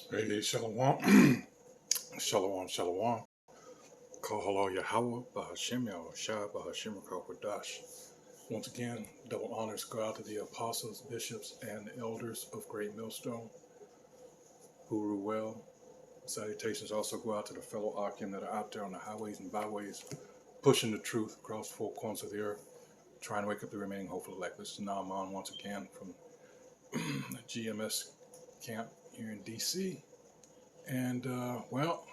Hey, Shalom. Shalom, Shalom. Kahalo Yahweh, Bahashim Yahushua, Bahashim Kakwadash. Once again, double honors go out to the apostles, bishops, and elders of Great Millstone who rule well. Salutations also go out to the fellow Akim that are out there on the highways and byways, pushing the truth across four corners of the earth, trying to wake up the remaining hopeful elect. This is Naaman once again from the GMS camp here in DC. And, well,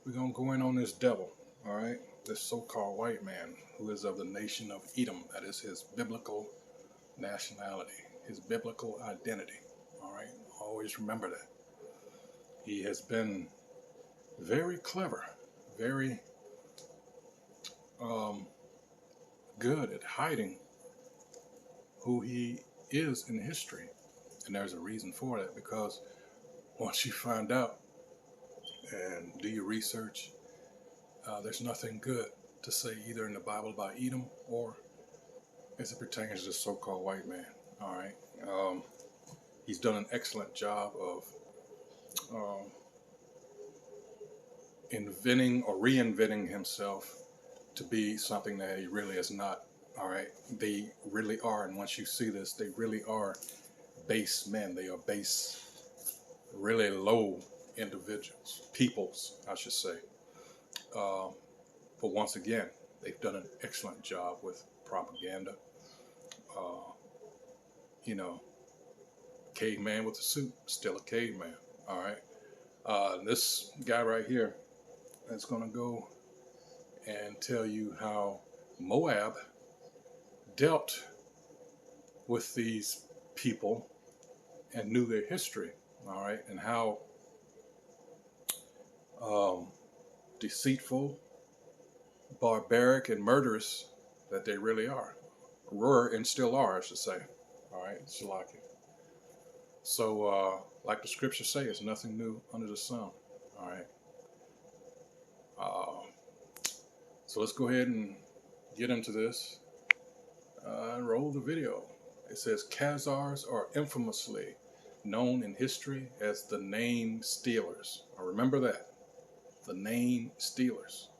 we're going to go in on this devil, all right? This so-called white man who is of the nation of Edom. That is his biblical nationality, his biblical identity, all right? Always remember that. He has been very clever, very good at hiding who he is in history. And there's a reason for that, because once you find out and do your research, there's nothing good to say either in the Bible about Edom or as it pertains to the so-called white man. All right, he's done an excellent job of inventing or reinventing himself to be something that he really is not. All right, they really are, and once you see this, they really are base men. They are base, really low individuals, peoples, I should say. But once again, they've done an excellent job with propaganda. You know, caveman with a suit, still a caveman. All right. This guy right here is going to go and tell you how Moab dealt with these people and knew their history. All right, and how deceitful, barbaric, and murderous that they really were and still are, I should say. All right, Shalaki. So, like the scriptures say, it's nothing new under the sun. All right. So let's go ahead and get into this. Roll the video. It says Khazars are infamously known in history as the name stealers. Now remember that. The name stealers.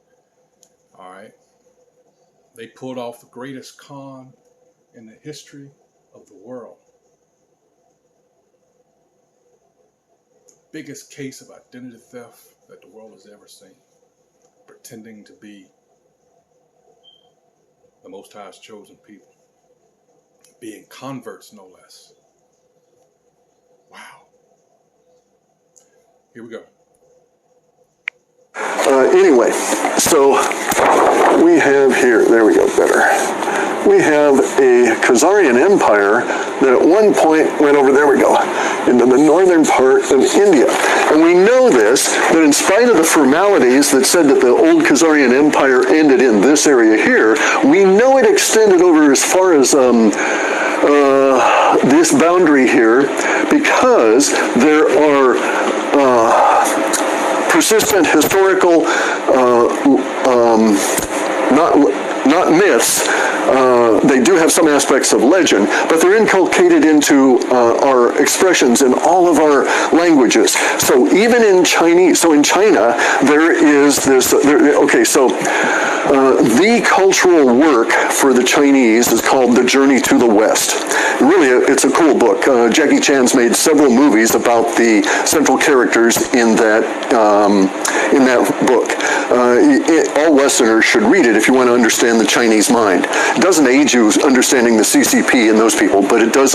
All right. They pulled off the greatest con in the history of the world. The biggest case of identity theft that the world has ever seen. Pretending to be the Most High's chosen people. Being converts, no less. Wow. Here we go. Anyway, so we have here, there we go, better. We have a Khazarian empire that at one point went over, there we go, into the northern part of India. And we know this, that in spite of the formalities that said that the old Khazarian empire ended in this area here, we know it extended over as far as this boundary here, because there are persistent historical, not myths. They do have some aspects of legend, but they're inculcated into our expressions in all of our languages. So even in Chinese, so in China, there is this, the cultural work for the Chinese is called The Journey to the West. Really, it's a cool book. Jackie Chan's made several movies about the central characters in that book. All Westerners should read it if you want to understand the Chinese mind. It doesn't aid you understanding the CCP and those people, but it does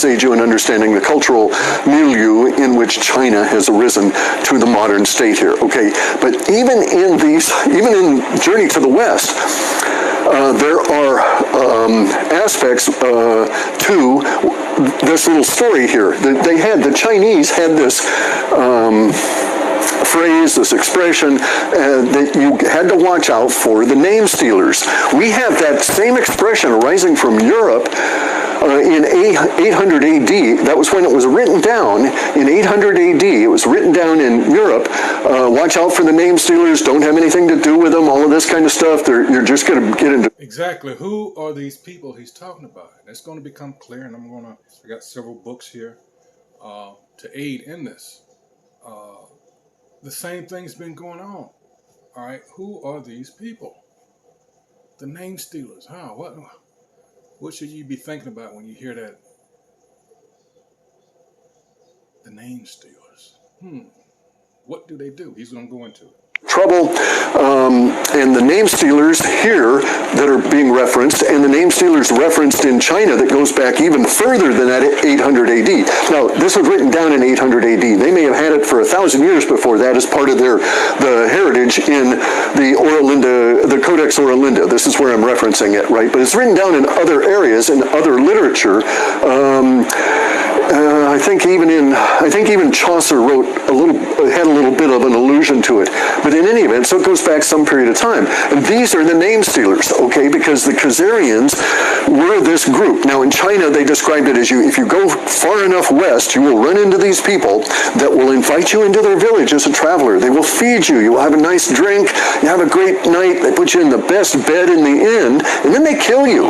aid you in understanding the cultural milieu in which China has arisen to the modern state here. Okay, but even in Journey to the West, there are aspects to this little story here. The Chinese had this phrase, this expression, that you had to watch out for the name stealers. We have that same expression arising from Europe in 800 AD. That was when it was written down in 800 AD. It was written down in Europe. Watch out for the name stealers. Don't have anything to do with them. All of this kind of stuff. You're just going to get into. Exactly. Who are these people he's talking about? And it's going to become clear, and I got several books here to aid in this. Uh, the same thing's been going on. All right, who are these people? The name stealers, huh? What should you be thinking about when you hear that? The name stealers. What do they do? He's going to go into it. Trouble, and the name stealers here that are being referenced, and the name stealers referenced in China that goes back even further than that, 800 AD. Now, this was written down in 800 AD. They may have had it for 1,000 years before that as part of the heritage in the Oralinda, the Codex Oralinda. This is where I'm referencing it, right? But it's written down in other areas, in other literature. I think even Chaucer had a little bit of an allusion to it. But in any event, so it goes back some period of time. And these are the name stealers, okay? Because the Khazarians were this group. Now in China, they described it as if you go far enough west, you will run into these people that will invite you into their village as a traveler. They will feed you. You will have a nice drink. You have a great night. They put you in the best bed in the inn, and then they kill you.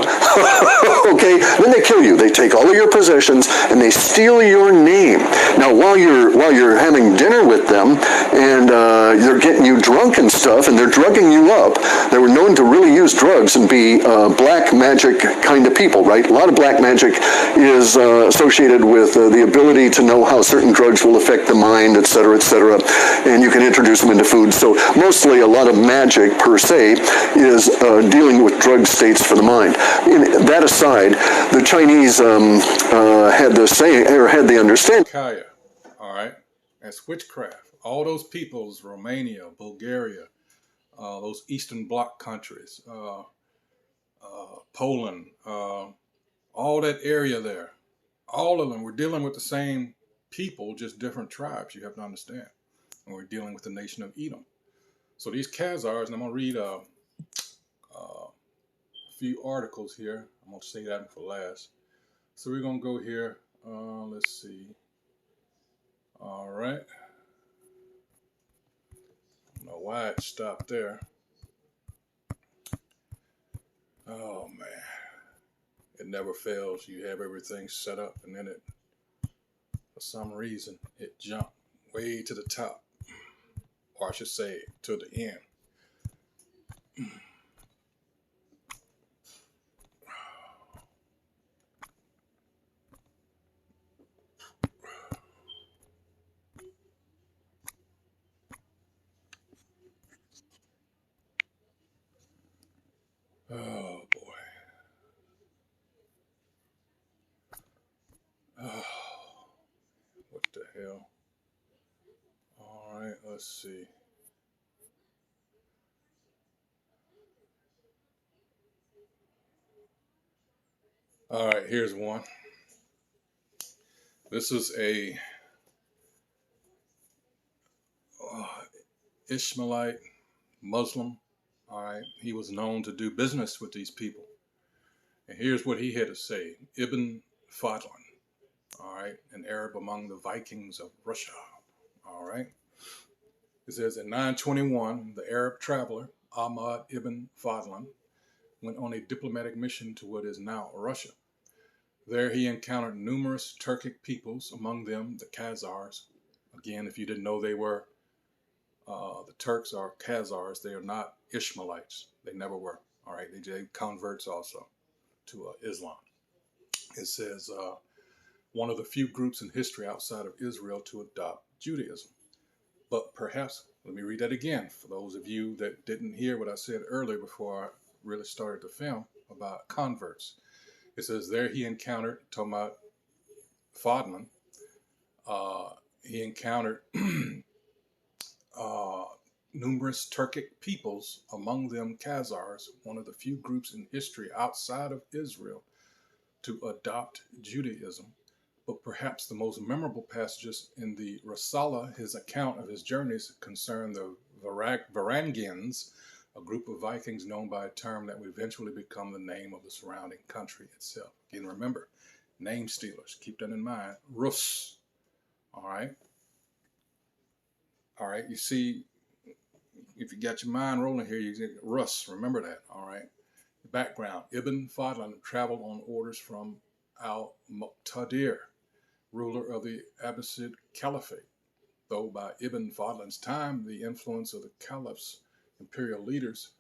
Okay? Then they kill you. They take all of your possessions and they steal your name. Now, while you're having dinner with them and they're getting you drunk and stuff, and they're drugging you up, they were known to really use drugs and be black magic kind of people, right? A lot of black magic is associated with the ability to know how certain drugs will affect the mind, et cetera, and you can introduce them into food. So mostly a lot of magic per se is dealing with drug states for the mind. That aside, the Chinese had the understanding. Kaya, all right, that's witchcraft. All those peoples, Romania, Bulgaria, those Eastern Bloc countries, Poland, all that area there, all of them, we're dealing with the same people, just different tribes, you have to understand. And we're dealing with the nation of Edom. So these Khazars, and I'm going to read a few articles here. I'm going to say that for last. So we're going to go here. Let's see. All right. I don't know why it stopped there. Oh, man. It never fails. You have everything set up, and then for some reason, it jumped way to the top. Or I should say, to the end. Oh, boy. Oh, what the hell? All right, let's see. All right, here's one. This is a Ishmaelite Muslim. All right, he was known to do business with these people. And here's what he had to say. Ibn Fadlan, all right, an Arab among the Vikings of Russia. All right. It says in 921, the Arab traveler Ahmad ibn Fadlan went on a diplomatic mission to what is now Russia. There he encountered numerous Turkic peoples, among them the Khazars. Again, if you didn't know they were the Turks are Khazars, they are not Ishmaelites. They never were. All right, they converts also to Islam. It says one of the few groups in history outside of Israel to adopt Judaism. But perhaps, let me read that again for those of you that didn't hear what I said earlier before I really started the film about converts. It says there he encountered, talking about Fadman, he encountered numerous Turkic peoples, among them Khazars, one of the few groups in history outside of Israel to adopt Judaism. But perhaps the most memorable passages in the Risala, his account of his journeys, concern the Varangians, a group of Vikings known by a term that would eventually become the name of the surrounding country itself. Again, remember, name stealers. Keep that in mind. Rus. All right. All right. You see, if you got your mind rolling here, you get Rus. Remember that. All right. Background. Ibn Fadlan traveled on orders from al-Muqtadir, ruler of the Abbasid Caliphate, though by Ibn Fadlan's time, the influence of the caliphs, imperial leaders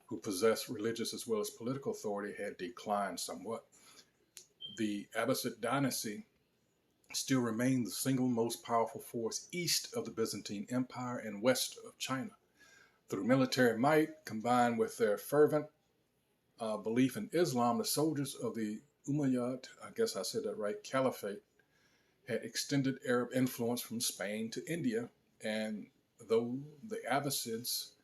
who possessed religious as well as political authority, had declined somewhat. The Abbasid dynasty still remained the single most powerful force east of the Byzantine Empire and west of China. Through military might, combined with their fervent belief in Islam, the soldiers of the Umayyad, I guess I said that right, Caliphate, had extended Arab influence from Spain to India, and though the Abbasids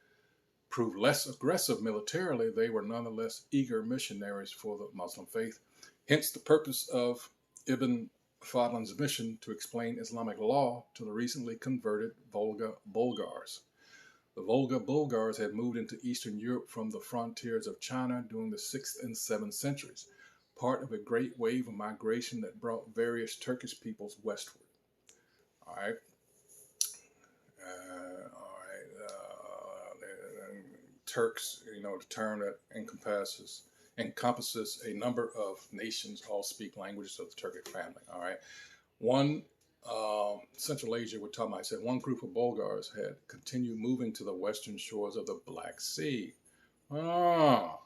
proved less aggressive militarily, they were nonetheless eager missionaries for the Muslim faith. Hence the purpose of Ibn Fadlan's mission to explain Islamic law to the recently converted Volga Bulgars. The Volga Bulgars had moved into Eastern Europe from the frontiers of China during the 6th and 7th centuries, part of a great wave of migration that brought various Turkish peoples westward. All right. Turks, the term that encompasses a number of nations, all speak languages of the Turkic family. All right. One Central Asia, we're talking about, I said one group of Bulgars had continued moving to the western shores of the Black Sea. The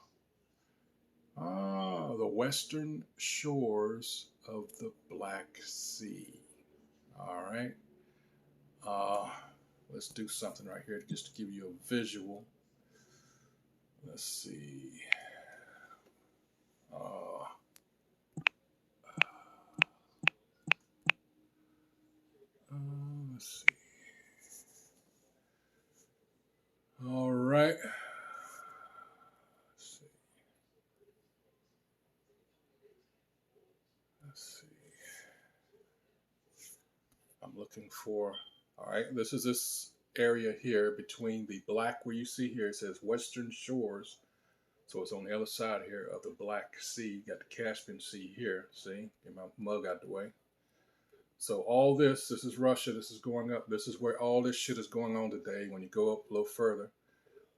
western shores of the Black Sea. All right. Let's do something right here just to give you a visual. Let's see. Let's see. All right. Let's see. I'm looking for. All right. This is this area here between the black, where you see here, it says Western Shores. So it's on the other side here of the Black Sea. You got the Caspian Sea here. See? Get my mug out the way. So all this is Russia. This is going up. This is where all this shit is going on today. When you go up a little further,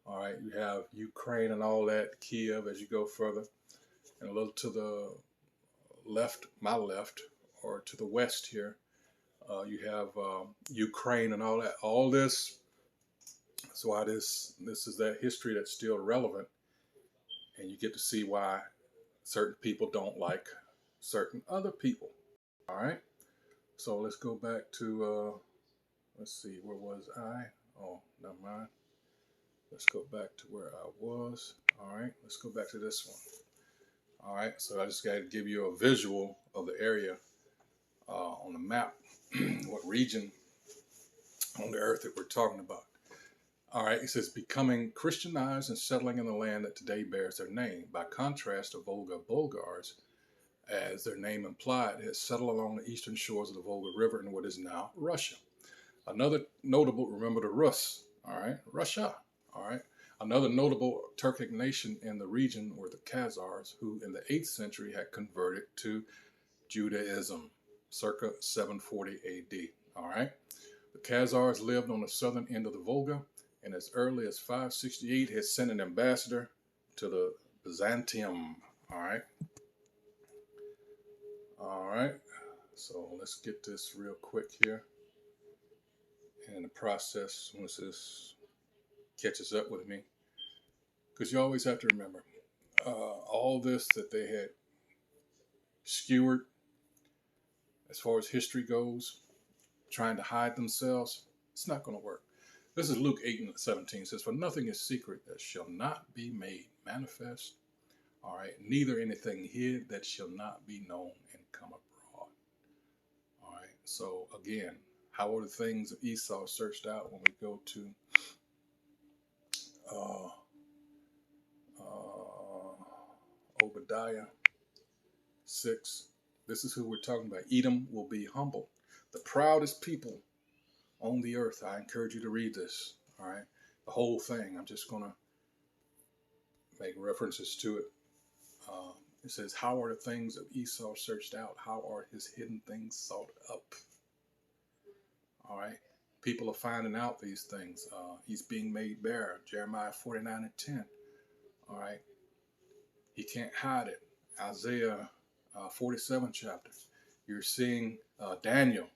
all right, you have Ukraine and all that, Kiev as you go further. And a little to the left, my left, or to the west here, you have Ukraine and all that. All this, that's why this is that history that's still relevant. And you get to see why certain people don't like certain other people. All right. So let's go back to, let's see, where was I? Oh, never mind. Let's go back to where I was. All right, let's go back to this one. All right, so I just got to give you a visual of the area on the map, what region on the earth that we're talking about. All right, it says becoming Christianized and settling in the land that today bears their name. By contrast, the Volga Bulgars, as their name implied, has settled along the eastern shores of the Volga River in what is now Russia. Another notable, remember the Rus, all right, Russia, all right. Another notable Turkic nation in the region were the Khazars, who in the 8th century had converted to Judaism, circa 740 AD, all right. The Khazars lived on the southern end of the Volga, and as early as 568 had sent an ambassador to the Byzantium, all right. All right, so let's get this real quick here. And the process, once this catches up with me, because you always have to remember all this that they had skewered as far as history goes, trying to hide themselves, it's not going to work. This is Luke 8 and 17. It says, "For nothing is secret that shall not be made manifest, all right, neither anything hid that shall not be known and come abroad." All right, so again, how are the things of Esau searched out when we go to Obadiah 6? This is who we're talking about. Edom will be humble. The proudest people on the earth. I encourage you to read this. All right. The whole thing. I'm just going to make references to it. It says, "How are the things of Esau searched out? How are his hidden things sought up?" All right. People are finding out these things. He's being made bare. Jeremiah 49 and 10. All right. He can't hide it. Isaiah 47 chapter. You're seeing Daniel,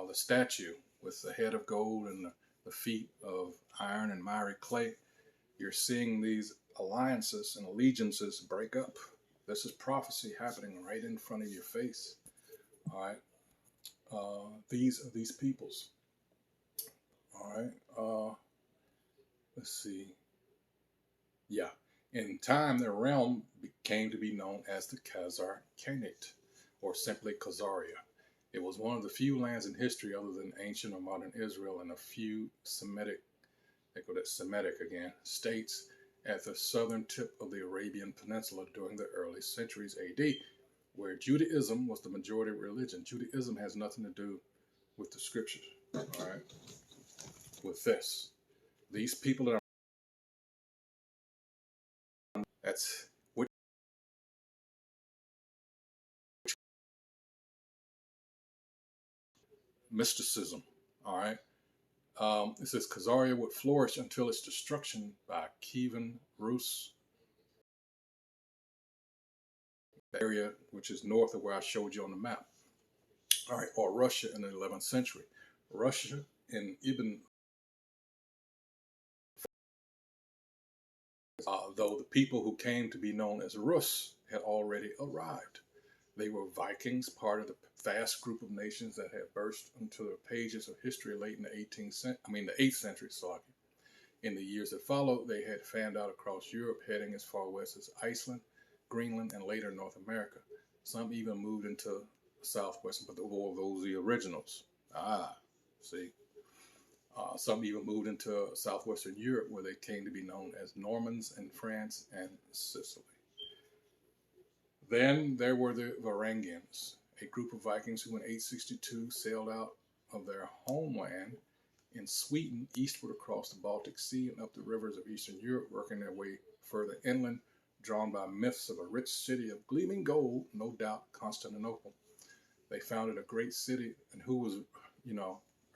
the statue with the head of gold and the feet of iron and miry clay. You're seeing these alliances and allegiances break up. This is prophecy happening right in front of your face. All right. These are these peoples. All right. Let's see. Yeah. In time, their realm came to be known as the Khazar Khanate, or simply Khazaria. It was one of the few lands in history other than ancient or modern Israel and a few Semitic, they go to Semitic again, states at the southern tip of the Arabian Peninsula during the early centuries AD, where Judaism was the majority religion. Judaism has nothing to do with the scriptures, all right, with this. These people that are, that's which mysticism, all right. It says Khazaria would flourish until its destruction by Kievan Rus, the area which is north of where I showed you on the map. All right, or Russia in the 11th century. Russia in Ibn, though the people who came to be known as Rus had already arrived. They were Vikings, part of the vast group of nations that had burst into the pages of history late in the 8th century. Sorry. In the years that followed, they had fanned out across Europe, heading as far west as Iceland, Greenland, and later North America. Some even moved into southwestern, but those are the originals. Ah, see. Some even moved into southwestern Europe, where they came to be known as Normans in France and Sicily. Then there were the Varangians, a group of Vikings who in 862 sailed out of their homeland in Sweden eastward across the Baltic Sea and up the rivers of Eastern Europe, working their way further inland, drawn by myths of a rich city of gleaming gold, no doubt Constantinople. They founded a great city, and who was,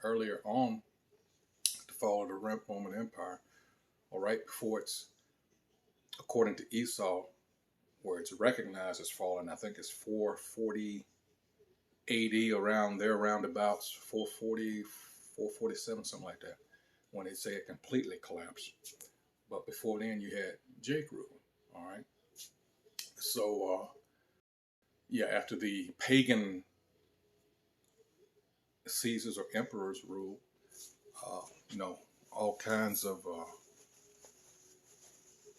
earlier on to fall of the Roman Empire, or right before it's, according to Esau, where it's recognized as fallen. I think it's 440 AD, around there, roundabouts, 440, 447, something like that, when they say it completely collapsed. But before then, you had Jake rule. All right. So, yeah, after the pagan Caesars or emperors rule, uh, all kinds of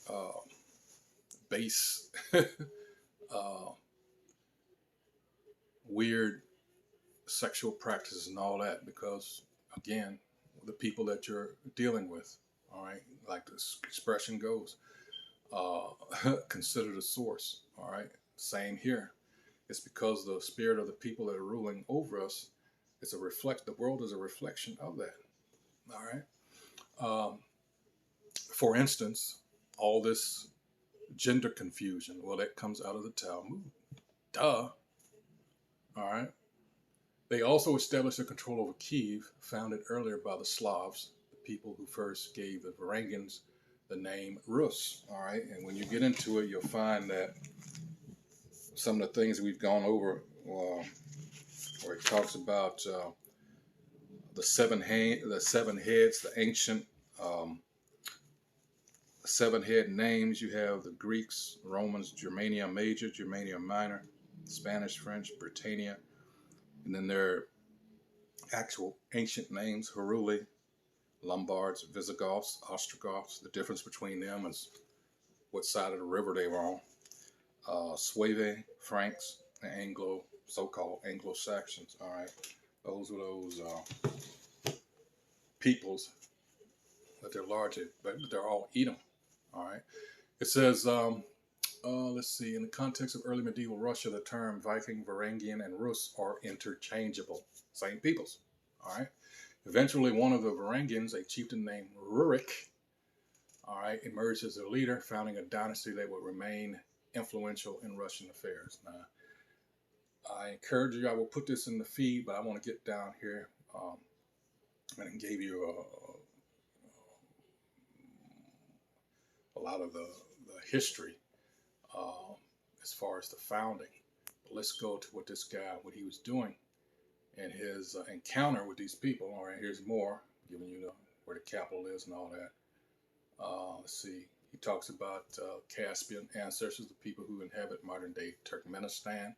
uh, base, uh, weird sexual practices and all that, because, again, the people that you're dealing with, all right, like this expression goes, consider the source, all right? Same here. It's because the spirit of the people that are ruling over us, the world is a reflection of that, all right? For instance, all this gender confusion, well, that comes out of the Talmud. Duh. All right. They also established a control over Kiev, founded earlier by the Slavs, the people who first gave the Varangians the name Rus. All right. And when you get into it, you'll find that some of the things we've gone over, where it talks about the seven heads, the ancient seven head names. You have the Greeks, Romans, Germania Major, Germania Minor, Spanish, French, Britannia, and then their actual ancient names: Heruli, Lombards, Visigoths, Ostrogoths. The difference between them is what side of the river they were on. Suevi, Franks, and so-called Anglo-Saxons. All right, those were those peoples that they're largely, but they're all Edom. All right. It says, let's see, in the context of early medieval Russia, the term Viking, Varangian, and Rus are interchangeable. Same peoples. All right. Eventually, one of the Varangians, a chieftain named Rurik, all right, emerged as their leader, founding a dynasty that would remain influential in Russian affairs. Now, I encourage you, I will put this in the feed, but I want to get down here and gave you a lot of the history as far as the founding. But let's go to what he was doing. and his encounter with these people. All right, here's more, giving you where the capital is and all that. Let's see. He talks about Caspian ancestors, the people who inhabit modern day Turkmenistan,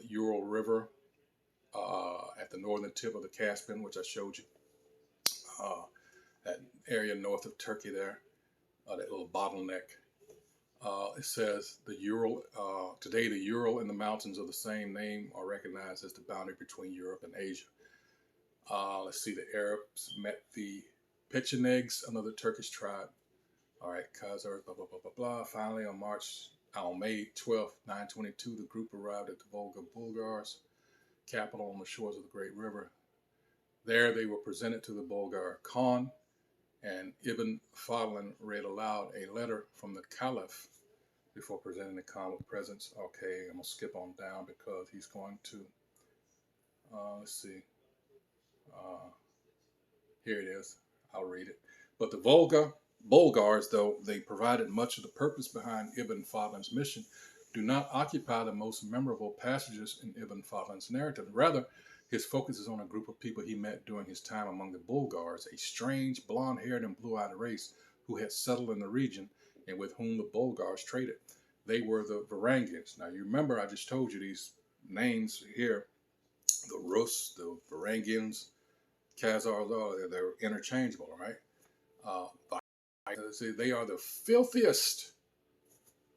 Ural River at the northern tip of the Caspian, which I showed you. That area north of Turkey there, that little bottleneck. It says the Ural, today the Ural and the mountains of the same name are recognized as the boundary between Europe and Asia. Let's see, the Arabs met the Pechenegs, another Turkish tribe. All right, Khazarians, blah, blah, blah, blah, blah. Finally, on May 12th, 922, the group arrived at the Volga Bulgars, capital on the shores of the Great River. There they were presented to the Bulgar Khan, and Ibn Fadlan read aloud a letter from the Caliph before presenting the Khan with presents. Okay, I'm going to skip on down because he's going to, let's see, here it is. I'll read it. But the Bulgars, though they provided much of the purpose behind Ibn Fadlan's mission, do not occupy the most memorable passages in Ibn Fadlan's narrative. Rather, his focus is on a group of people he met during his time among the Bulgars, a strange, blonde-haired and blue-eyed race who had settled in the region and with whom the Bulgars traded. They were the Varangians. Now, you remember I just told you these names here, the Rus, the Varangians, Khazars, they're interchangeable, right? They are the filthiest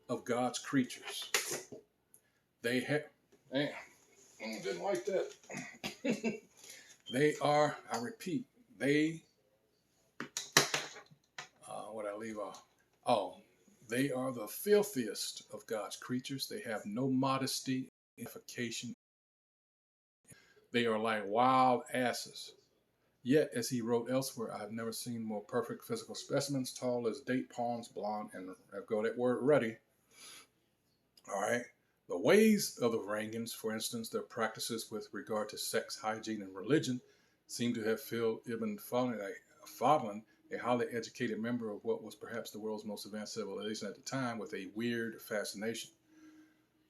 of God's creatures. They have, damn, I didn't like that. They are, I repeat, what I leave off? Oh, they are the filthiest of God's creatures. They have no modesty, edification. They are like wild asses. Yet, as he wrote elsewhere, I have never seen more perfect physical specimens, tall as date palms, blonde, and I've got that word ready. All right. The ways of the Varangians, for instance, their practices with regard to sex, hygiene, and religion, seem to have filled Ibn Fadlan, a highly educated member of what was perhaps the world's most advanced civilization at the time, with a weird fascination.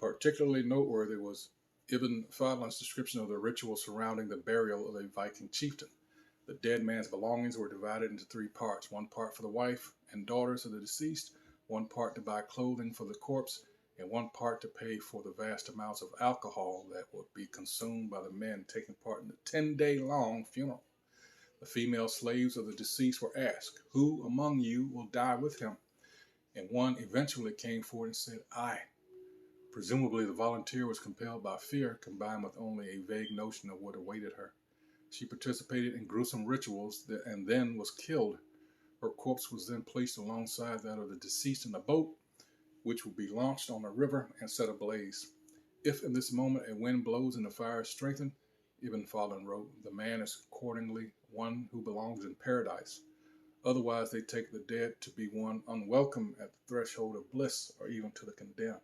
Particularly noteworthy was Ibn Fadlan's description of the ritual surrounding the burial of a Viking chieftain. The dead man's belongings were divided into three parts, one part for the wife and daughters of the deceased, one part to buy clothing for the corpse, and one part to pay for the vast amounts of alcohol that would be consumed by the men taking part in the 10-day-long funeral. The female slaves of the deceased were asked, "Who among you will die with him?" And one eventually came forward and said, "I." Presumably the volunteer was compelled by fear, combined with only a vague notion of what awaited her. She participated in gruesome rituals and then was killed. Her corpse was then placed alongside that of the deceased in a boat, which would be launched on a river and set ablaze. If in this moment a wind blows and the fire is strengthened, Ibn Fadlan wrote, the man is accordingly one who belongs in paradise. Otherwise, they take the dead to be one unwelcome at the threshold of bliss or even to the condemned.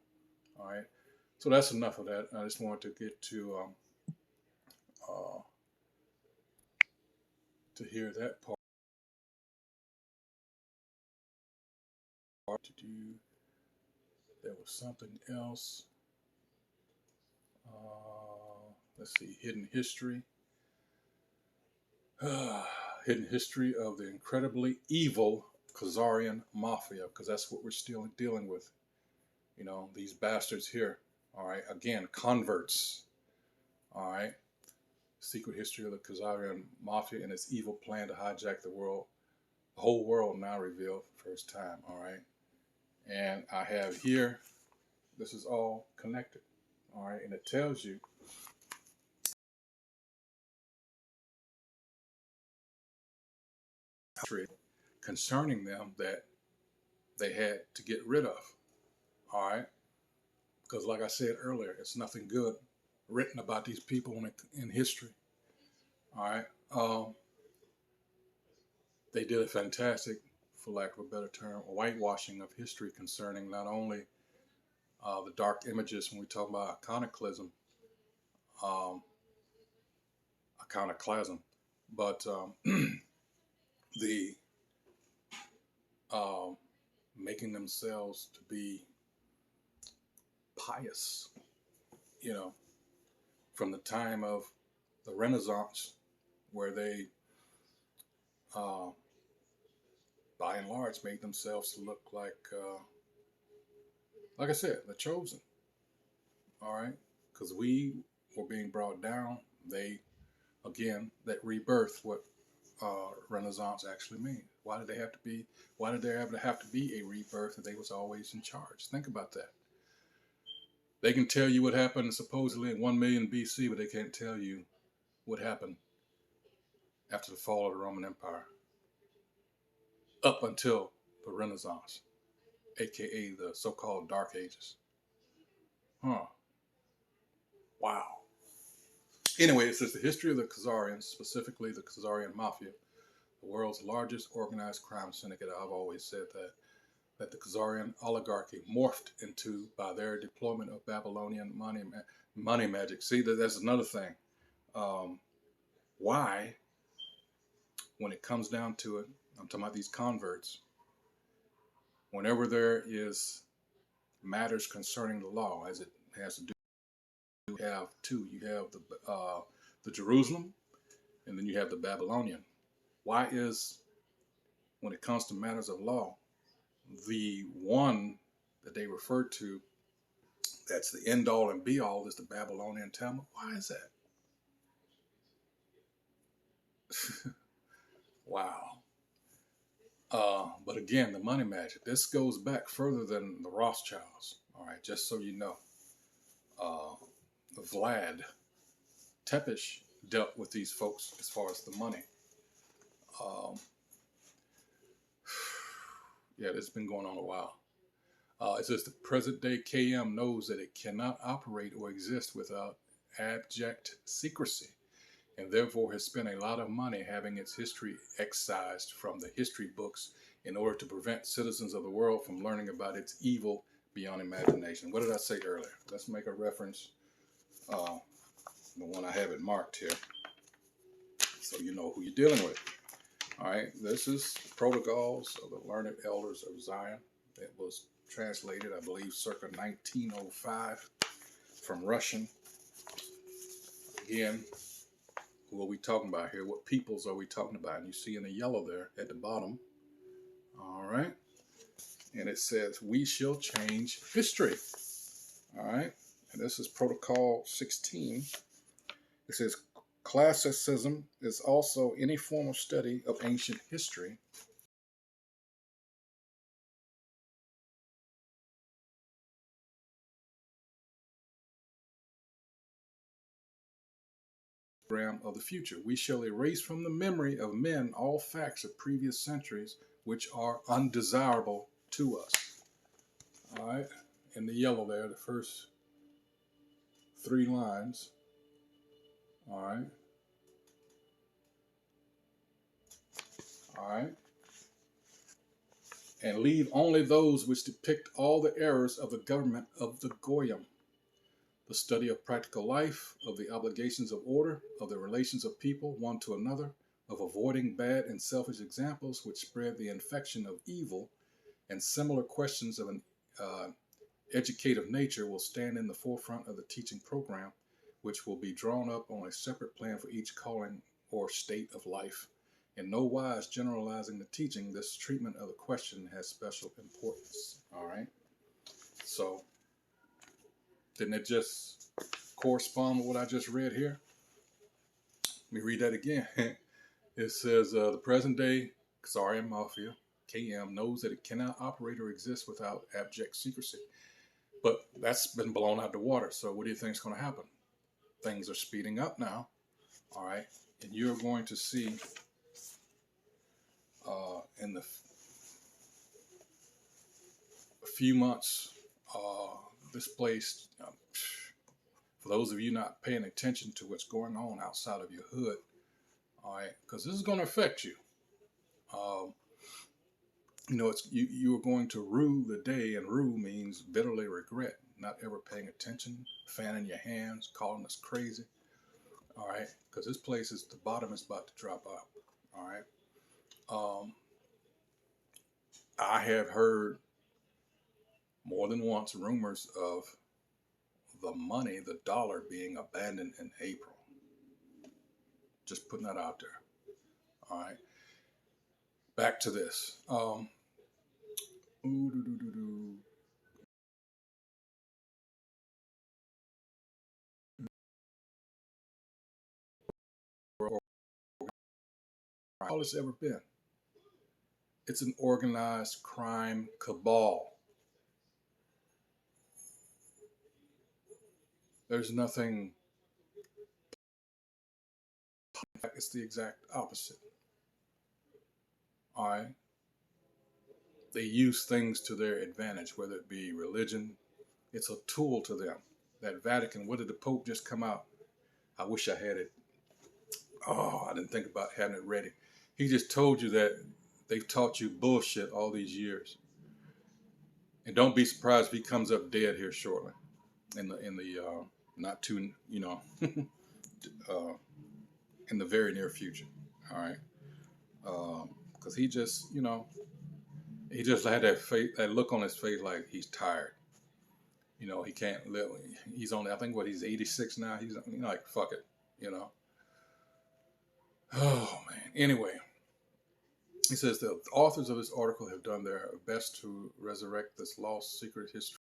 All right. So that's enough of that. I just wanted to get to hear that part. There was something else. Let's see, hidden history. Hidden history of the incredibly evil Khazarian mafia, because that's what we're still dealing with. You know, these bastards here. All right, again, converts. All right, secret history of the Khazarian mafia and its evil plan to hijack the world. The whole world now revealed for the first time. All right, and I have here, this is all connected. All right, and it tells you concerning them that they had to get rid of. All right, because like I said earlier, it's nothing good written about these people in history. All right, they did a fantastic, for lack of a better term, whitewashing of history concerning not only the dark images when we talk about um, iconoclasm, but the um, making themselves to be pious. You know, from the time of the Renaissance, where they, uh, by and large, made themselves look like I said, the chosen. All right, because we were being brought down. They, again, that rebirth, what Renaissance actually means. Why did they have to be? Why did there have to be a rebirth if they was always in charge? Think about that. They can tell you what happened supposedly in 1 million BC, but they can't tell you what happened after the fall of the Roman Empire up until the Renaissance, a.k.a. the so-called Dark Ages. Huh. Wow. Anyway, it says the history of the Khazarians, specifically the Khazarian Mafia, the world's largest organized crime syndicate. I've always said that the Khazarian oligarchy morphed into by their deployment of Babylonian money magic. See, that's another thing. Why, when it comes down to it, I'm talking about these converts, whenever there is matters concerning the law, as it has to do, you have two. You have the Jerusalem, and then you have the Babylonian. Why is, when it comes to matters of law, the one that they refer to that's the end all and be all is the Babylonian Talmud? Why is that? Wow. But again, the money magic. This goes back further than the Rothschilds. All right, just so you know. Vlad Tepes dealt with these folks as far as the money. Um, yeah, this has been going on a while. It says the present day KM knows that it cannot operate or exist without abject secrecy, and therefore has spent a lot of money having its history excised from the history books in order to prevent citizens of the world from learning about its evil beyond imagination. What did I say earlier? Let's make a reference, the one I have it marked here, so you know who you're dealing with. All right, this is Protocols of the Learned Elders of Zion. It was translated, I believe, circa 1905 from Russian. Again, who are we talking about here? What peoples are we talking about? And you see in the yellow there at the bottom. All right. And it says, we shall change history. All right. And this is Protocol 16. It says, classicism is also any form of study of ancient history of the future. We shall erase from the memory of men all facts of previous centuries which are undesirable to us. All right. In the yellow there, the first 3 lines. All right. All right. And leave only those which depict all the errors of the government of the Goyim. The study of practical life, of the obligations of order, of the relations of people one to another, of avoiding bad and selfish examples which spread the infection of evil, and similar questions of an educative nature will stand in the forefront of the teaching program, which will be drawn up on a separate plan for each calling or state of life. In no wise generalizing the teaching, this treatment of the question has special importance. All right. So, didn't it just correspond with what I just read here? Let me read that again. It says, the present day Khazarian Mafia, KM, knows that it cannot operate or exist without abject secrecy. But that's been blown out the water. So what do you think is going to happen? Things are speeding up now. All right. And you're going to see in the few months, this place, for those of you not paying attention to what's going on outside of your hood, all right, because this is going to affect you. It's you are going to rue the day, and rue means bitterly regret, not ever paying attention, fanning your hands, calling us crazy. All right, because this place is, the bottom is about to drop out. All right. I have heard more than once rumors of the money, the dollar, being abandoned in April. Just putting that out there. All right. Back to this. Ooh, doo, doo, doo, doo. All it's ever been. It's an organized crime cabal. There's nothing. It's the exact opposite. All right. They use things to their advantage, whether it be religion. It's a tool to them. That Vatican, what did the Pope just come out? I wish I had it. Oh, I didn't think about having it ready. He just told you that they've taught you bullshit all these years. And don't be surprised if he comes up dead here shortly. In the not too, uh, in the very near future. All right. Because he just, he just had that face, that look on his face like he's tired. He can't live. He's only, I think, he's 86 now. He's like, fuck it, you know. Oh, man. Anyway, he says the authors of this article have done their best to resurrect this lost secret history.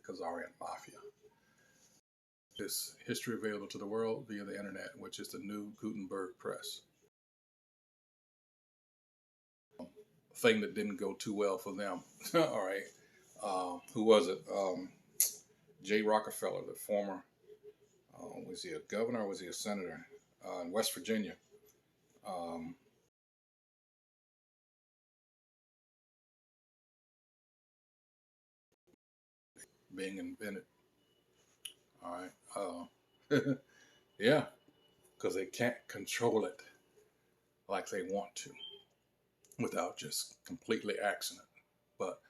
Khazarian mafia. This history available to the world via the internet, which is the new Gutenberg press. Thing that didn't go too well for them. All right. Who was it? Jay Rockefeller, the former, was he a governor or was he a senator in West Virginia? Um, Being invented. All right. Yeah, because they can't control it like they want to without just completely axing it. But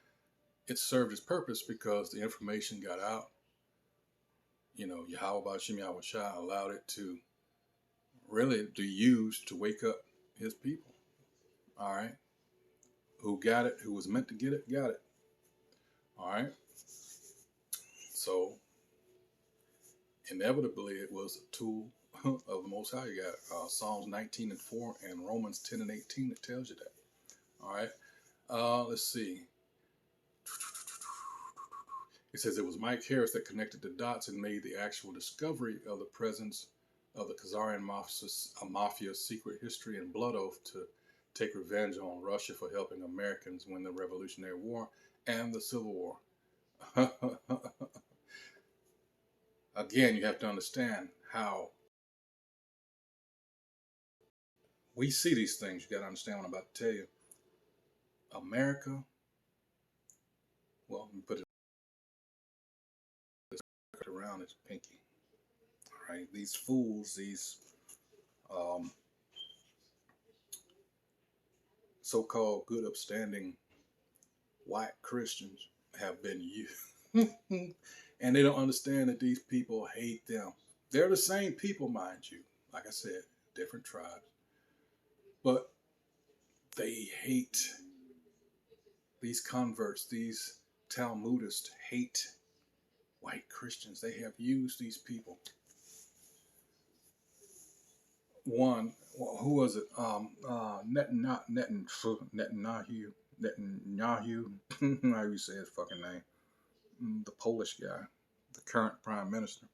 it served its purpose because the information got out. Yahweh Bashim Yahweh Shah allowed it to really be used to wake up his people. All right. Who got it, who was meant to get it, got it. All right. So inevitably, it was a tool of the Most High. You got Psalms 19:4 and Romans 10:18 that tells you that. All right. Let's see. It says it was Mike Harris that connected the dots and made the actual discovery of the presence of the Khazarian mafia's secret history and blood oath to take revenge on Russia for helping Americans win the Revolutionary War and the Civil War. Again, you have to understand how we see these things. You got to understand what I'm about to tell you. America, well, let me put it around its pinky. All right, these fools, these um, so-called good, upstanding white Christians have been used, and they don't understand that these people hate them. They're the same people, mind you. Like I said, different tribes, but they hate these converts. These Talmudists hate white Christians. They have used these people. One, who was it? Netanyahu. How you say his fucking name? The Polish guy, the current prime minister.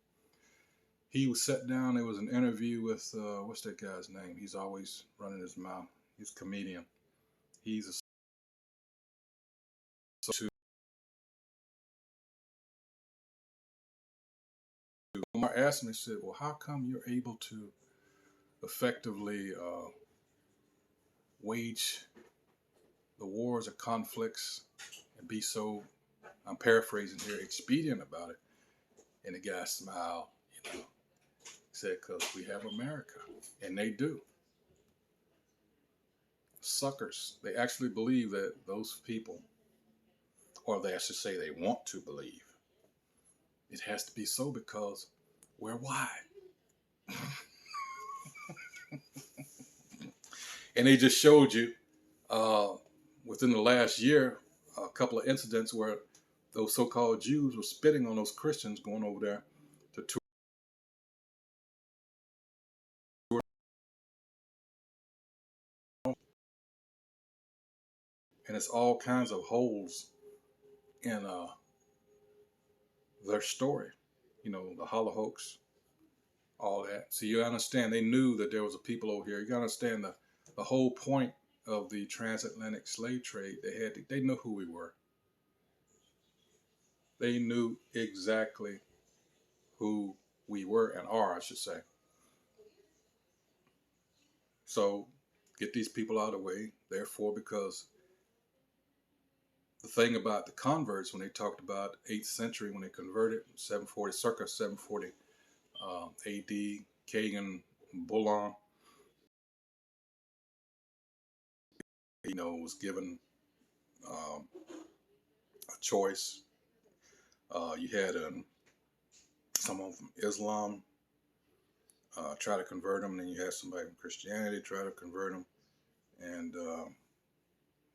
He was sat down. There was an interview with what's that guy's name? He's always running his mouth. He's a comedian. He's a Omar asked me, he said, well, how come you're able to effectively wage the wars or conflicts and be so, I'm paraphrasing here, expedient about it? And the guy smiled, He said, because we have America. And they do. Suckers. They actually believe that those people, or they should say they want to believe, it has to be so because we're white. And they just showed you within the last year, a couple of incidents where those so-called Jews were spitting on those Christians going over there to tour. And it's all kinds of holes in their story, you know, the Holocaust, all that. So you understand, they knew that there was a people over here. You gotta understand the whole point of the transatlantic slave trade. They knew who we were. They knew exactly who we were and are, I should say. So get these people out of the way. Therefore, because the thing about the converts, when they talked about 8th century, when they converted, 740, circa 740 AD, Kagan, Bulon, you know, was given a choice. You had someone from Islam try to convert him, and then you had somebody from Christianity try to convert him, and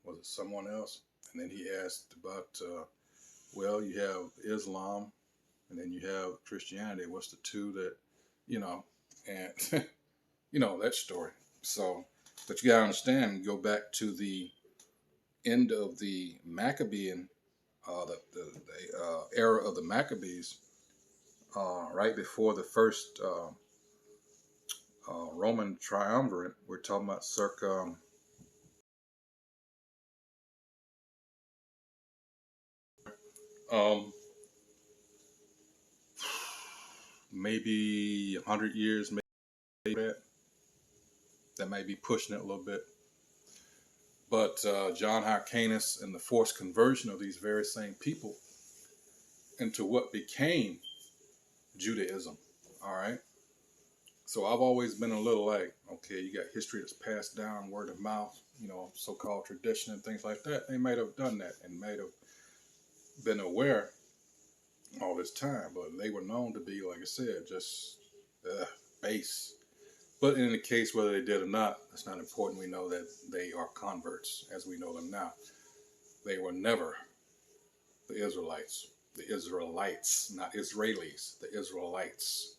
was it someone else? And then he asked about, well, you have Islam, and then you have Christianity. What's the two that, you know, and you know that story. So, but you gotta understand, go back to the end of the Maccabean, the era of the Maccabees, right before the first Roman triumvirate. We're talking about circa um, maybe 100 years, maybe that may be pushing it a little bit. But John Hyrcanus and the forced conversion of these very same people into what became Judaism. All right. So I've always been a little like, okay, you got history that's passed down, word of mouth, you know, so-called tradition and things like that. They might have done that and might have been aware all this time, but they were known to be, like I said, just base. But in the case whether they did or not, that's not important. We know that they are converts as we know them now. They were never the Israelites. The Israelites, not Israelis, the Israelites.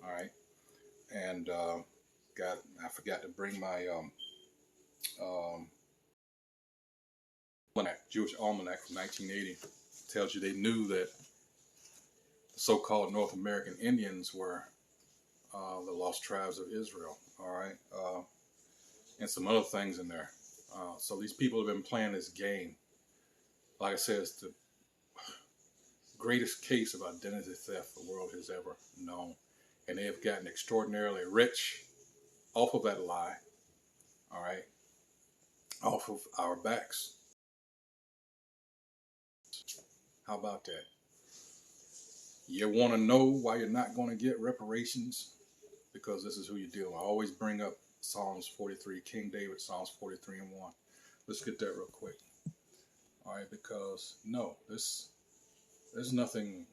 All right. And I forgot to bring my um, Jewish almanac from 1980. It tells you they knew that the so-called North American Indians were the lost tribes of Israel. All right. And some other things in there. So these people have been playing this game. Like I said, it's the greatest case of identity theft the world has ever known. And they have gotten extraordinarily rich off of that lie. All right. Off of our backs. How about that? You want to know why you're not going to get reparations? Because this is who you deal with. I always bring up Psalms 43, King David, Psalms 43 and 1. Let's get that real quick. All right, because no, there's nothing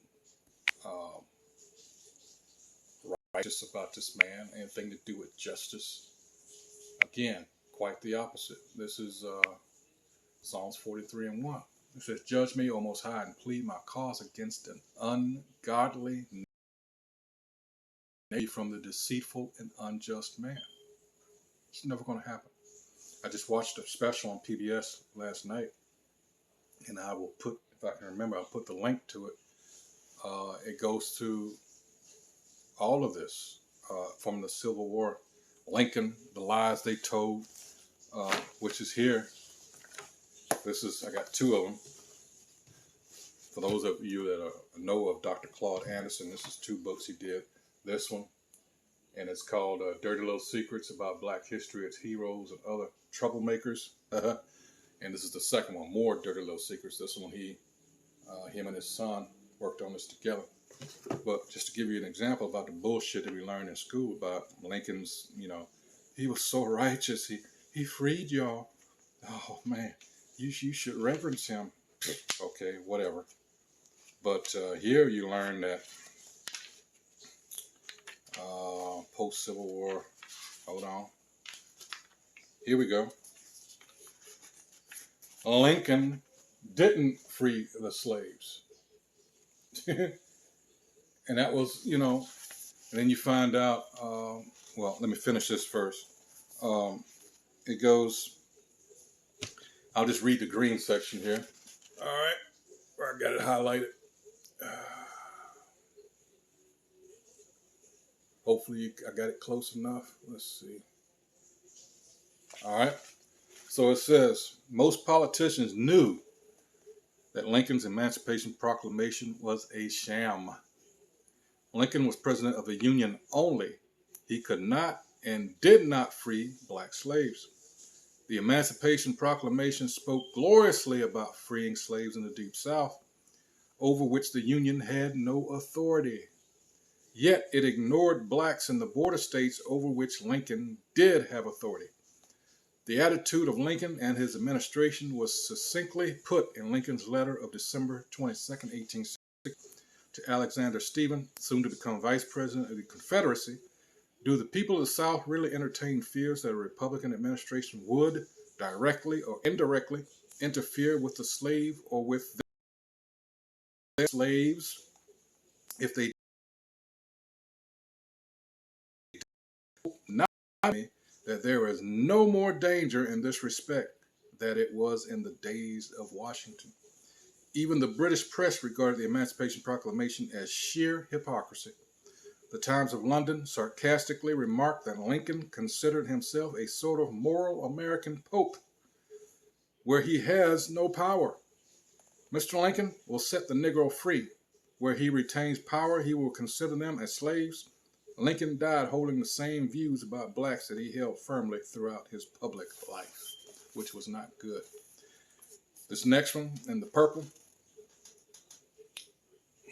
righteous about this man, anything to do with justice. Again, quite the opposite. This is Psalms 43 and 1. It says, judge me, O Most High, and plead my cause against an ungodly nation from the deceitful and unjust man. It's never going to happen. I just watched a special on PBS last night, and I will put, if I can remember, I'll put the link to it. It goes to all of this from the Civil War, Lincoln, the lies they told, which is here. I got two of them. For those of you that know of Dr. Claude Anderson, this is two books he did. This one, and it's called Dirty Little Secrets About Black History, Its Heroes, and Other Troublemakers. And this is the second one, More Dirty Little Secrets. This one, him and his son worked on this together. But just to give you an example about the bullshit that we learned in school about Lincoln's, you know, he was so righteous. He freed y'all. Oh, man, you should reverence him. Okay, whatever. But here you learn that post-Civil War, hold on. Here we go. Lincoln didn't free the slaves. And that was, and then you find out, well, let me finish this first. It goes, I'll just read the green section here. All right, I got it highlighted. Hopefully, I got it close enough. Let's see. All right. So it says most politicians knew that Lincoln's Emancipation Proclamation was a sham. Lincoln was president of the Union only. He could not and did not free black slaves. The Emancipation Proclamation spoke gloriously about freeing slaves in the Deep South, over which the Union had no authority. Yet it ignored blacks in the border states over which Lincoln did have authority. The attitude of Lincoln and his administration was succinctly put in Lincoln's letter of December 22nd, 1860, to Alexander Stephen, soon to become Vice President of the Confederacy. Do the people of the South really entertain fears that a Republican administration would, directly or indirectly, interfere with the slave or with their slaves if they not me that there is no more danger in this respect than it was in the days of Washington? Even the British press regarded the Emancipation Proclamation as sheer hypocrisy. The Times of London sarcastically remarked that Lincoln considered himself a sort of moral American pope, where he has no power. Mr. Lincoln will set the Negro free. Where he retains power, he will consider them as slaves. Lincoln died holding the same views about blacks that he held firmly throughout his public life, which was not good. This next one, in the purple,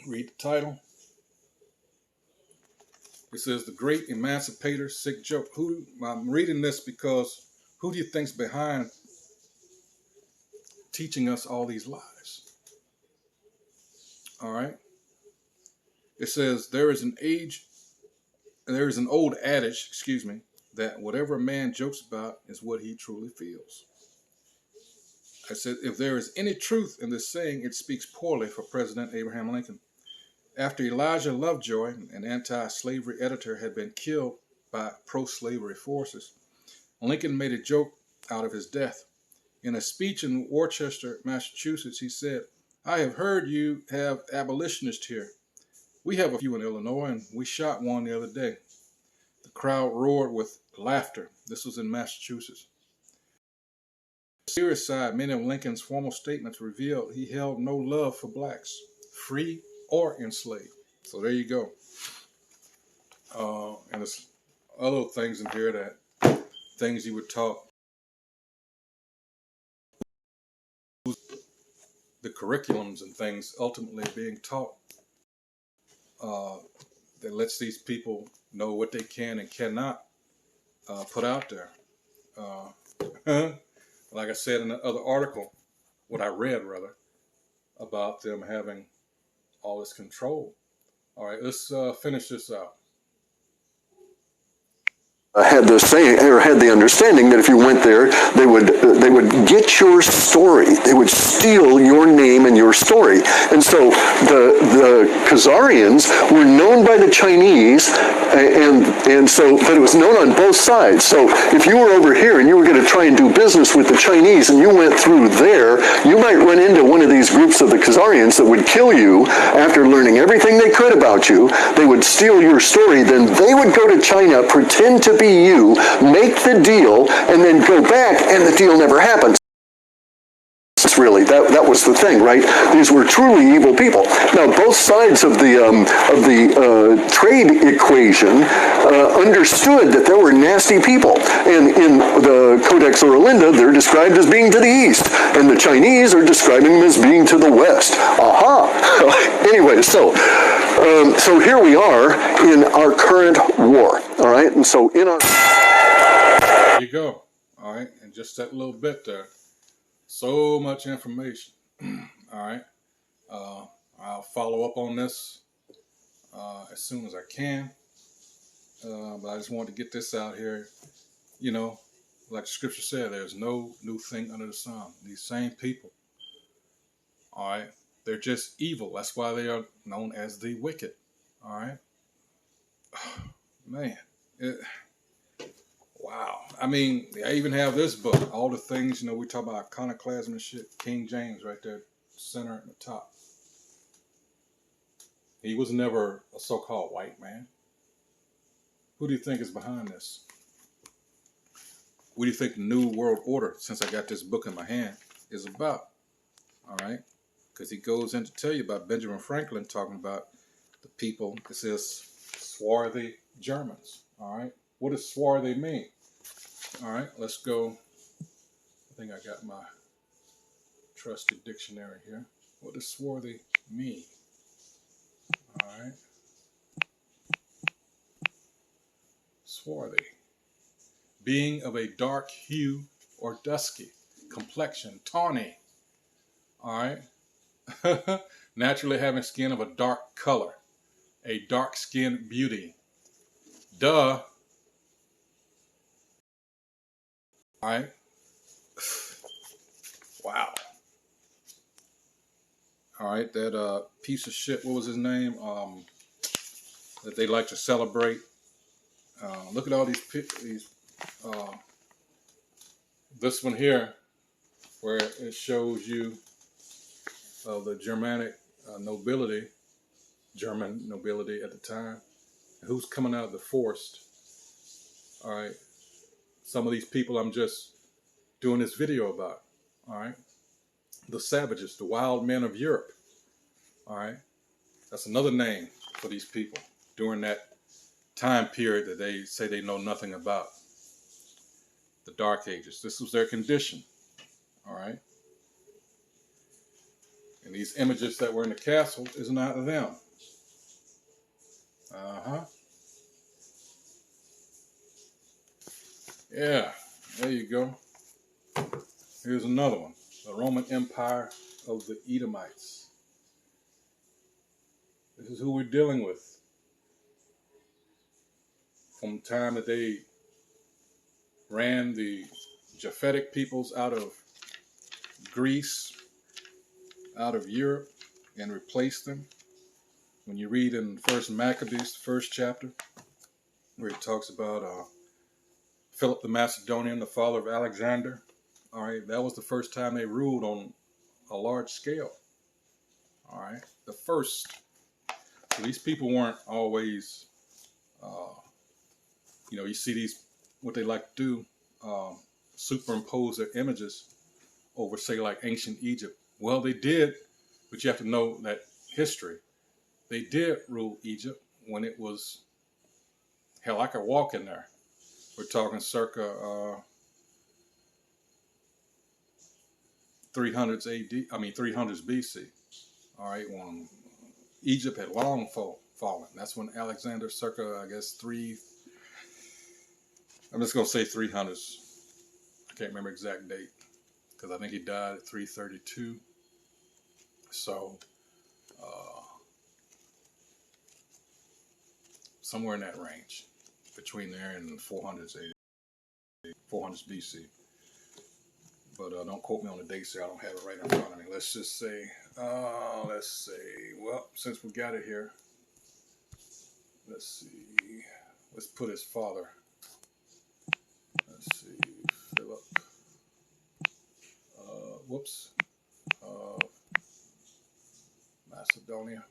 read the title. It says, The Great Emancipator, Sick Joke. I'm reading this because who do you think's behind teaching us all these lies? All right. It says, there is an old adage, that whatever a man jokes about is what he truly feels. I said, if there is any truth in this saying, it speaks poorly for President Abraham Lincoln. After Elijah Lovejoy, an anti-slavery editor, had been killed by pro-slavery forces, Lincoln made a joke out of his death. In a speech in Worcester, Massachusetts, he said, I have heard you have abolitionists here. We have a few in Illinois, and we shot one the other day. The crowd roared with laughter. This was in Massachusetts. On the serious side, many of Lincoln's formal statements revealed he held no love for blacks, free or enslaved. So there you go. And there's other things in here things you were taught. The curriculums and things ultimately being taught that lets these people know what they can and cannot put out there. Like I said in the other article, what I read rather, about them having all this control. All right, let's finish this out. Had the saying or had the understanding that if you went there, they would get your story. They would steal your name and your story. And so the Khazarians were known by the Chinese, and so but it was known on both sides. So if you were over here and you were going to try and do business with the Chinese and you went through there, you might run into one of these groups of the Khazarians that would kill you after learning everything they could about you. They would steal your story. Then they would go to China, pretend to be you, make the deal, and then go back, and the deal never happens. Really, that was the thing, right? These were truly evil people. Now, both sides of the trade equation understood that there were nasty people, and in the Codex Orlinda, they're described as being to the east, and the Chinese are describing them as being to the west. Aha! Anyway, so here we are in our current war. All right, and so in our There you go. All right, and just that little bit there. So much information. All right. I'll follow up on this as soon as I can. But I just wanted to get this out here. You know, like the scripture said, there's no new thing under the sun. These same people All right, they're just evil. That's why they are known as the wicked. All right, man. It, wow. I mean, I even have this book. All the things, we talk about iconoclasm and shit. King James right there, center at the top. He was never a so-called white man. Who do you think is behind this? What do you think the New World Order, since I got this book in my hand, is about? All right? Because he goes in to tell you about Benjamin Franklin talking about the people. It says swarthy Germans. All right? What does swarthy mean? All right, let's go. I think I got my trusted dictionary here. What does swarthy mean? All right. Swarthy. Being of a dark hue or dusky complexion, tawny. All right. Naturally having skin of a dark color. A dark-skinned beauty. Duh. All right. Wow. All right. That piece of shit, what was his name? That they like to celebrate. Look at all these this one here, where it shows you the Germanic nobility, German nobility at the time, who's coming out of the forest. All right. Some of these people I'm just doing this video about. All right. The savages, the wild men of Europe. All right. That's another name for these people during that time period that they say they know nothing about. The Dark Ages. This was their condition. All right. And these images that were in the castle is not them. Uh-huh. Yeah. There you go. Here's another one. The Roman Empire of the Edomites. This is who we're dealing with. From the time that they ran the Japhetic peoples out of Greece, out of Europe, and replaced them. When you read in First Maccabees, the first chapter, where it talks about Philip the Macedonian, the father of Alexander. All right, that was the first time they ruled on a large scale. All right, the first. So these people weren't always, you see these, what they like to do, superimpose their images over, say, like ancient Egypt. Well, they did, but you have to know that history. They did rule Egypt when it was, hell, I could walk in there. We're talking circa 300s AD, 300s BC. All right, when Egypt had long fallen. That's when Alexander, circa, I guess, I'm just going to say 300s. I can't remember exact date because I think he died at 332. So, somewhere in that range, between there and 400s AD, 400s BC. But don't quote me on the dates here. I don't have it right in front of me. Let's just say, well, since we got it here, let's see. Let's put his father. Let's see, Philip. Whoops. Macedonia.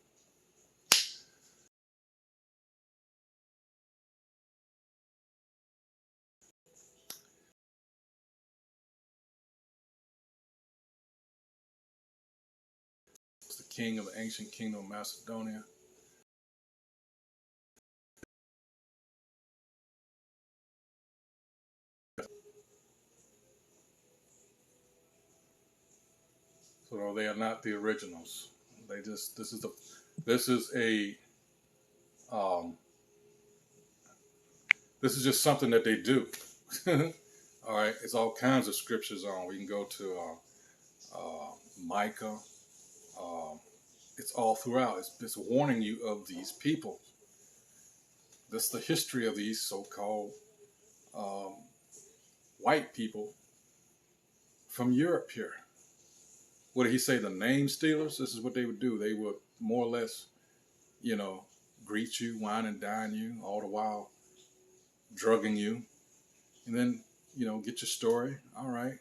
It's the king of the ancient kingdom of Macedonia. So no, they are not the originals. They just this is this is just something that they do. All right, it's all kinds of scriptures on. We can go to Micah. Um, it's all throughout. It's warning you of these people. That's the history of these so-called white people from Europe here. what did he say? The name stealers. This is what they would do. They would more or less, you know, greet you, wine and dine you, all the while drugging you, and then, you know, get your story, all right,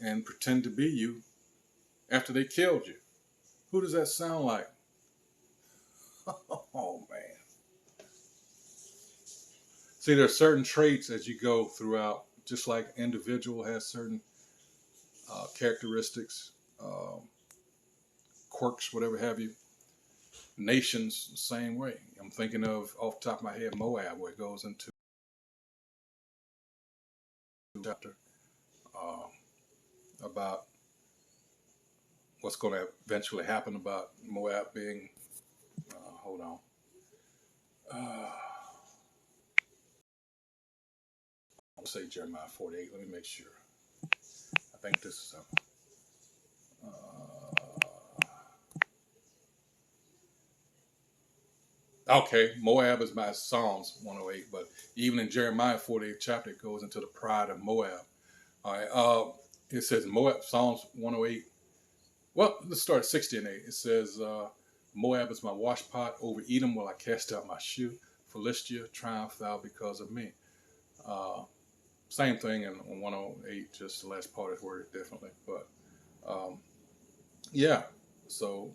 and pretend to be you after they killed you. Who does that sound like? Oh man. See, there are certain traits as you go throughout, just like individual has certain characteristics, um, quirks, whatever have you. Nations, the same way. I'm thinking of, off the top of my head, Moab, where it goes into chapter uh, about what's going to eventually happen about Moab being, hold on. Uh, I'll say Jeremiah 48. Let me make sure. I think this is okay. Moab is by Psalms 108, but even in Jeremiah 48 chapter, it goes into the pride of Moab. All right. It says Moab, Psalms 108. Well, let's start at 60 and 8. It says, Moab is my washpot. Over Edom will I cast out my shoe. Philistia, triumph thou because of me. Uh, Same thing in 108, just the last part is worded differently. But um, yeah, so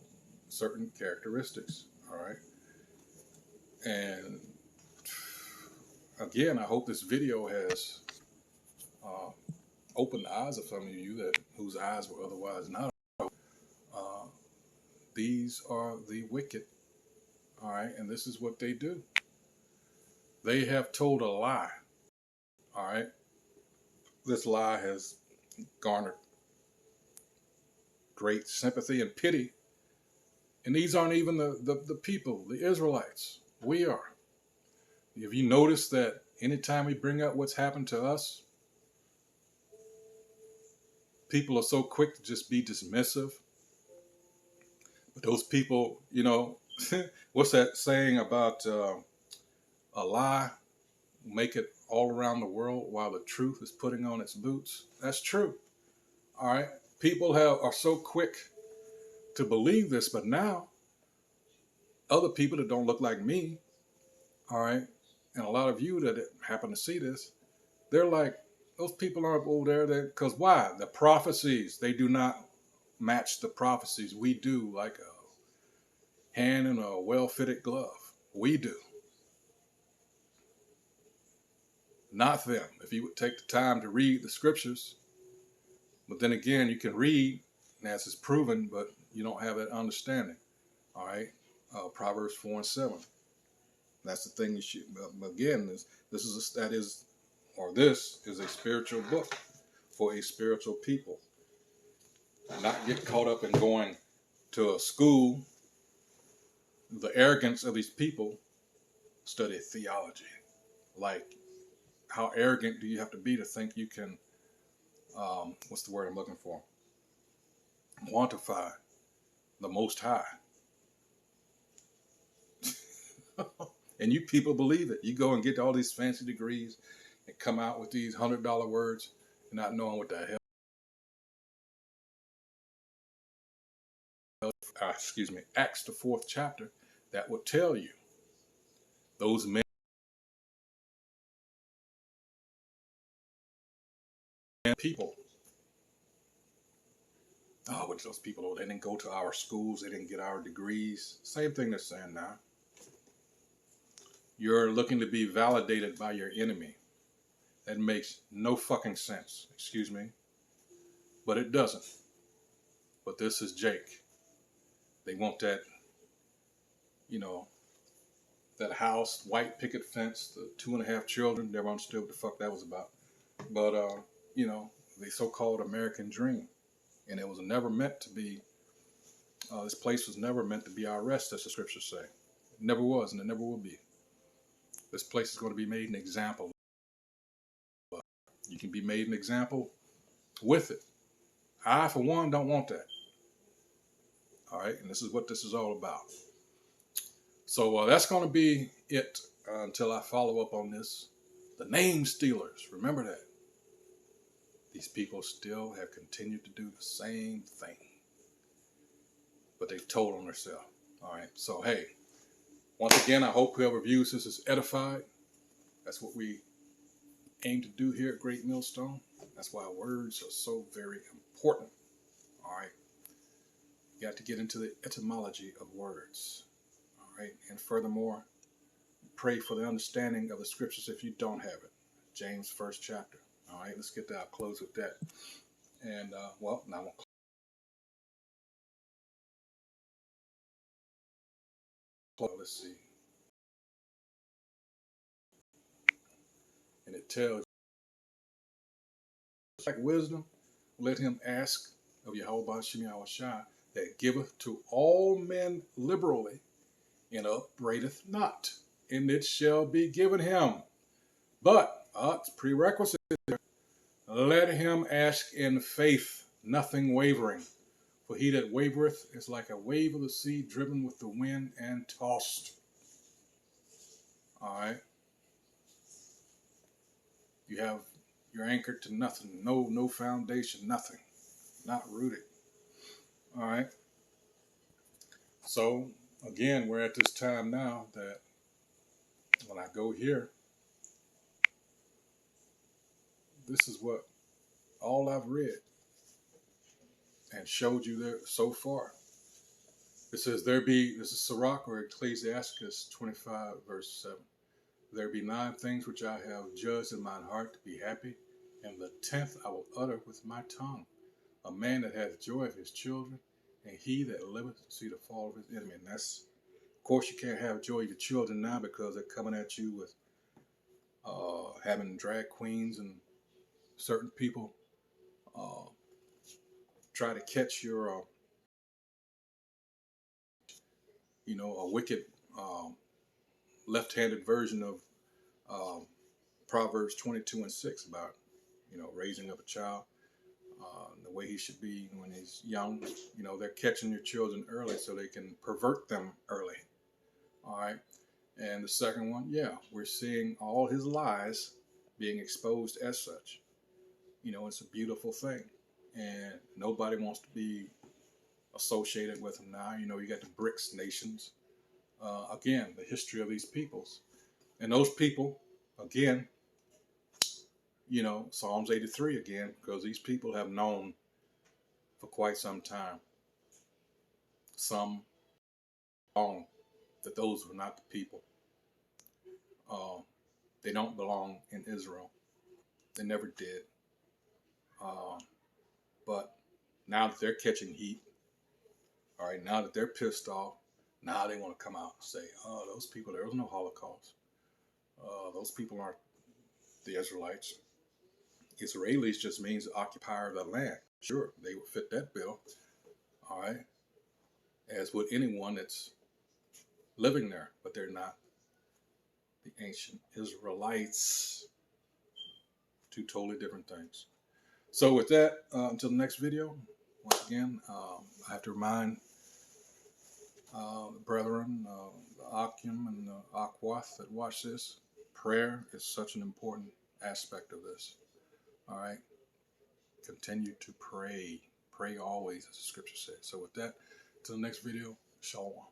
certain characteristics. All right. And again, I hope this video has uh, opened the eyes of some of you that whose eyes were otherwise not. Uh, these are the wicked. All right. And this is what they do. They have told a lie. All right. This lie has garnered great sympathy and pity. And these aren't even the people, the Israelites. We are. Have you noticed that anytime we bring up what's happened to us, people are so quick to just be dismissive? But those people, you know, what's that saying about a lie make it all around the world while the truth is putting on its boots? That's true. All right. People are so quick to believe this, but now other people that don't look like me, all right, and a lot of you that happen to see this, they're like, those people aren't over there. Because why? The prophecies, they do not match the prophecies. We do, like a hand in a well-fitted glove. We do. Not them. If you would take the time to read the scriptures, but then again, you can read, and as is proven, but you don't have that understanding. All right, Proverbs 4 and 7. That's the thing you should. Again, this is a spiritual book for a spiritual people. Not get caught up in going to a school. The arrogance of these people study theology. Like, how arrogant do you have to be to think you can? What's the word I'm looking for? Quantify the Most High. And you people believe it. You go and get all these fancy degrees and come out with these $100 words and not knowing what the hell. Acts the 4th chapter, that would tell you those men, people. Oh, but those people, oh, they didn't go to our schools, they didn't get our degrees. Same thing they're saying now. You're looking to be validated by your enemy. That makes no fucking sense. Excuse me. But it doesn't. But this is Jake. They want that, you know, that house, white picket fence, the 2.5 children. Never understood what the fuck that was about. But, you know, the so-called American dream. And it was never meant to be, this place was never meant to be our rest, as the scriptures say. It never was, and it never will be. This place is going to be made an example of. You can be made an example with it. I, for one, don't want that. All right, and this is what this is all about. So that's going to be it until I follow up on this. The name stealers, remember that. These people still have continued to do the same thing. but they've told on themselves. All right. So, hey, once again, I hope whoever views this is edified. That's what we aim to do here at Great Millstone. That's why words are so very important. All right. You got to get into the etymology of words. All right. And furthermore, pray for the understanding of the scriptures if you don't have it. James, first chapter. All right. Let's get that. I'll close with that. And, well, now we'll close. Let's see. And it tells, like wisdom, let him ask of Yahweh Ba'ashem Yahushua that giveth to all men liberally and upbraideth not, and it shall be given him. But, it's prerequisite, let him ask in faith, nothing wavering. For he that wavereth is like a wave of the sea driven with the wind and tossed. All right. You're anchored to nothing, no foundation, nothing, not rooted. All right. So again, we're at this time now that when I go here, this is what all I've read and showed you there so far. It says, this is Sirach or Ecclesiasticus 25, verse 7. There be 9 things which I have judged in mine heart to be happy, and the 10th I will utter with my tongue. A man that hath joy of his children, and he that liveth to see the fall of his enemy. And that's, of course, you can't have joy of your children now because they're coming at you with having drag queens and certain people try to catch your, a wicked left-handed version of Proverbs 22 and 6 about, raising up a child the way he should be when he's young. They're catching your children early so they can pervert them early. All right. And the second one, we're seeing all his lies being exposed as such. It's a beautiful thing. And nobody wants to be associated with him now. You got the BRICS nations. Again, the history of these peoples. And those people, again, Psalms 83 again, because these people have known for quite some time, some long, that those were not the people. They don't belong in Israel. They never did. But now that they're catching heat, all right, now that they're pissed off, now they want to come out and say, oh, those people, there was no Holocaust. Those people aren't the Israelites. Israelis just means occupier of the land. Sure, they would fit that bill, all right, as would anyone that's living there, but they're not the ancient Israelites. 2 totally different things. So with that, until the next video, once again, I have to remind the brethren, the Akim and the Akwath that watch this, prayer is such an important aspect of this. All right. Continue to pray. Pray always, as the scripture says. So with that, till the next video, shalom.